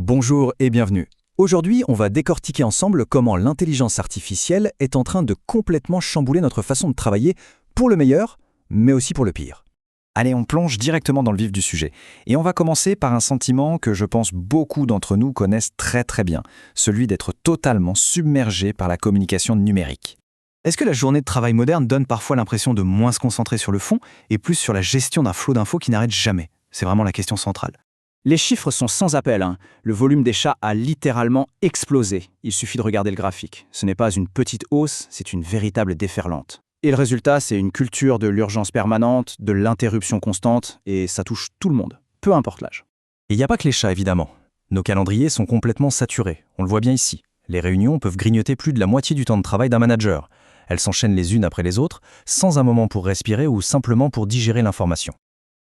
Bonjour et bienvenue. Aujourd'hui, on va décortiquer ensemble comment l'intelligence artificielle est en train de complètement chambouler notre façon de travailler pour le meilleur, mais aussi pour le pire. Allez, on plonge directement dans le vif du sujet. Et on va commencer par un sentiment que je pense beaucoup d'entre nous connaissent très très bien, celui d'être totalement submergé par la communication numérique. Est-ce que la journée de travail moderne donne parfois l'impression de moins se concentrer sur le fond et plus sur la gestion d'un flot d'infos qui n'arrête jamais? C'est vraiment la question centrale. Les chiffres sont sans appel. Le volume des chats a littéralement explosé. Il suffit de regarder le graphique. Ce n'est pas une petite hausse, c'est une véritable déferlante. Et le résultat, c'est une culture de l'urgence permanente, de l'interruption constante, et ça touche tout le monde, peu importe l'âge. Et il n'y a pas que les chats, évidemment. Nos calendriers sont complètement saturés, on le voit bien ici. Les réunions peuvent grignoter plus de la moitié du temps de travail d'un manager. Elles s'enchaînent les unes après les autres, sans un moment pour respirer ou simplement pour digérer l'information.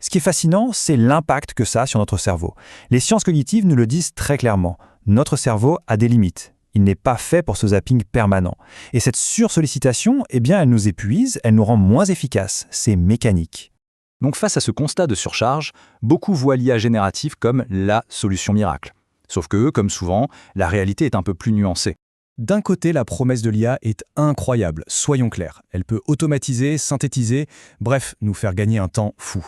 Ce qui est fascinant, c'est l'impact que ça a sur notre cerveau. Les sciences cognitives nous le disent très clairement. Notre cerveau a des limites. Il n'est pas fait pour ce zapping permanent. Et cette sursollicitation, elle nous épuise, elle nous rend moins efficaces. C'est mécanique. Donc face à ce constat de surcharge, beaucoup voient l'IA générative comme la solution miracle. Sauf que, comme souvent, la réalité est un peu plus nuancée. D'un côté, la promesse de l'IA est incroyable, soyons clairs. Elle peut automatiser, synthétiser, bref, nous faire gagner un temps fou.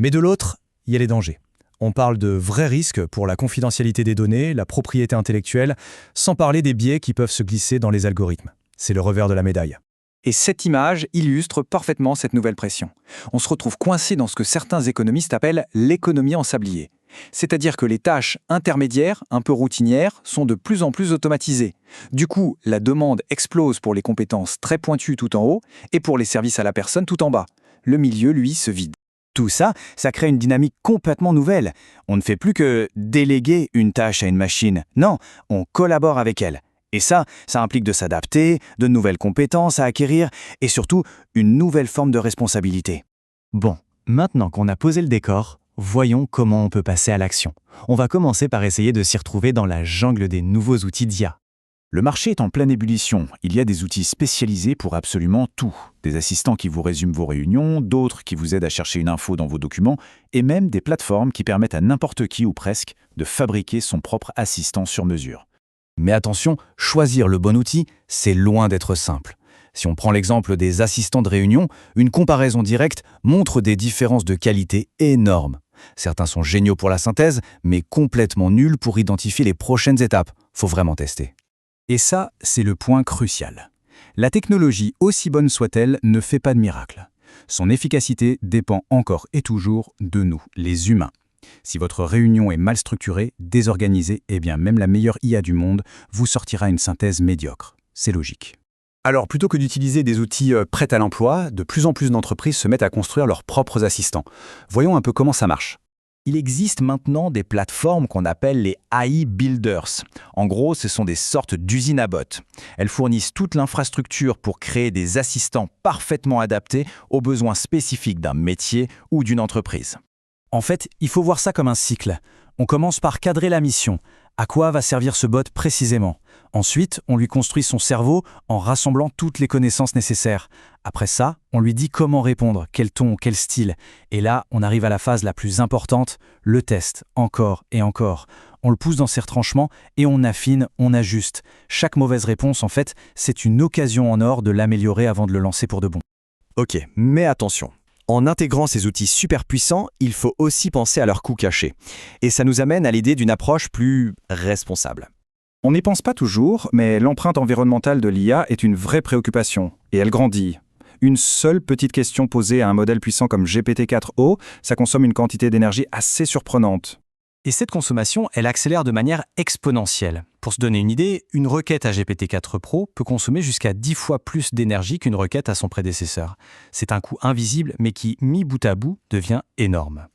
Mais de l'autre, il y a les dangers. On parle de vrais risques pour la confidentialité des données, la propriété intellectuelle, sans parler des biais qui peuvent se glisser dans les algorithmes. C'est le revers de la médaille. Et cette image illustre parfaitement cette nouvelle pression. On se retrouve coincé dans ce que certains économistes appellent l'économie en sablier. C'est-à-dire que les tâches intermédiaires, un peu routinières, sont de plus en plus automatisées. Du coup, la demande explose pour les compétences très pointues tout en haut et pour les services à la personne tout en bas. Le milieu, lui, se vide. Tout ça, ça crée une dynamique complètement nouvelle. On ne fait plus que déléguer une tâche à une machine. Non, on collabore avec elle. Et ça implique de s'adapter, de nouvelles compétences à acquérir et surtout une nouvelle forme de responsabilité. Bon, maintenant qu'on a posé le décor, voyons comment on peut passer à l'action. On va commencer par essayer de s'y retrouver dans la jungle des nouveaux outils d'IA. Le marché est en pleine ébullition. Il y a des outils spécialisés pour absolument tout. Des assistants qui vous résument vos réunions, d'autres qui vous aident à chercher une info dans vos documents, et même des plateformes qui permettent à n'importe qui ou presque de fabriquer son propre assistant sur mesure. Mais attention, choisir le bon outil, c'est loin d'être simple. Si on prend l'exemple des assistants de réunion, une comparaison directe montre des différences de qualité énormes. Certains sont géniaux pour la synthèse, mais complètement nuls pour identifier les prochaines étapes. Faut vraiment tester. Et ça, c'est le point crucial. La technologie, aussi bonne soit-elle, ne fait pas de miracle. Son efficacité dépend encore et toujours de nous, les humains. Si votre réunion est mal structurée, désorganisée, même la meilleure IA du monde vous sortira une synthèse médiocre. C'est logique. Alors, plutôt que d'utiliser des outils prêts à l'emploi, de plus en plus d'entreprises se mettent à construire leurs propres assistants. Voyons un peu comment ça marche. Il existe maintenant des plateformes qu'on appelle les AI Builders. En gros, ce sont des sortes d'usines à bots. Elles fournissent toute l'infrastructure pour créer des assistants parfaitement adaptés aux besoins spécifiques d'un métier ou d'une entreprise. En fait, il faut voir ça comme un cycle. On commence par cadrer la mission. À quoi va servir ce bot précisément? Ensuite, on lui construit son cerveau en rassemblant toutes les connaissances nécessaires. Après ça, on lui dit comment répondre, quel ton, quel style. Et là, on arrive à la phase la plus importante, le test, encore et encore. On le pousse dans ses retranchements et on affine, on ajuste. Chaque mauvaise réponse, en fait, c'est une occasion en or de l'améliorer avant de le lancer pour de bon. Ok, mais attention. En intégrant ces outils super puissants, il faut aussi penser à leurs coûts cachés. Et ça nous amène à l'idée d'une approche plus responsable. On n'y pense pas toujours, mais l'empreinte environnementale de l'IA est une vraie préoccupation, et elle grandit. Une seule petite question posée à un modèle puissant comme GPT-4o, ça consomme une quantité d'énergie assez surprenante. Et cette consommation, elle accélère de manière exponentielle. Pour se donner une idée, une requête à GPT-4 Pro peut consommer jusqu'à 10 fois plus d'énergie qu'une requête à son prédécesseur. C'est un coût invisible, mais qui, mis bout à bout, devient énorme.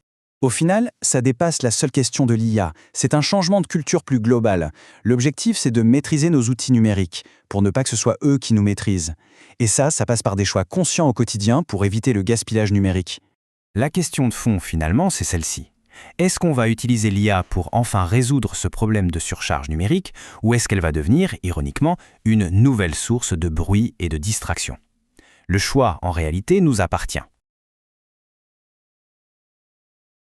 Au final, ça dépasse la seule question de l'IA. C'est un changement de culture plus global. L'objectif, c'est de maîtriser nos outils numériques, pour ne pas que ce soit eux qui nous maîtrisent. Et ça passe par des choix conscients au quotidien pour éviter le gaspillage numérique. La question de fond, finalement, c'est celle-ci. Est-ce qu'on va utiliser l'IA pour enfin résoudre ce problème de surcharge numérique, ou est-ce qu'elle va devenir, ironiquement, une nouvelle source de bruit et de distraction? Le choix, en réalité, nous appartient.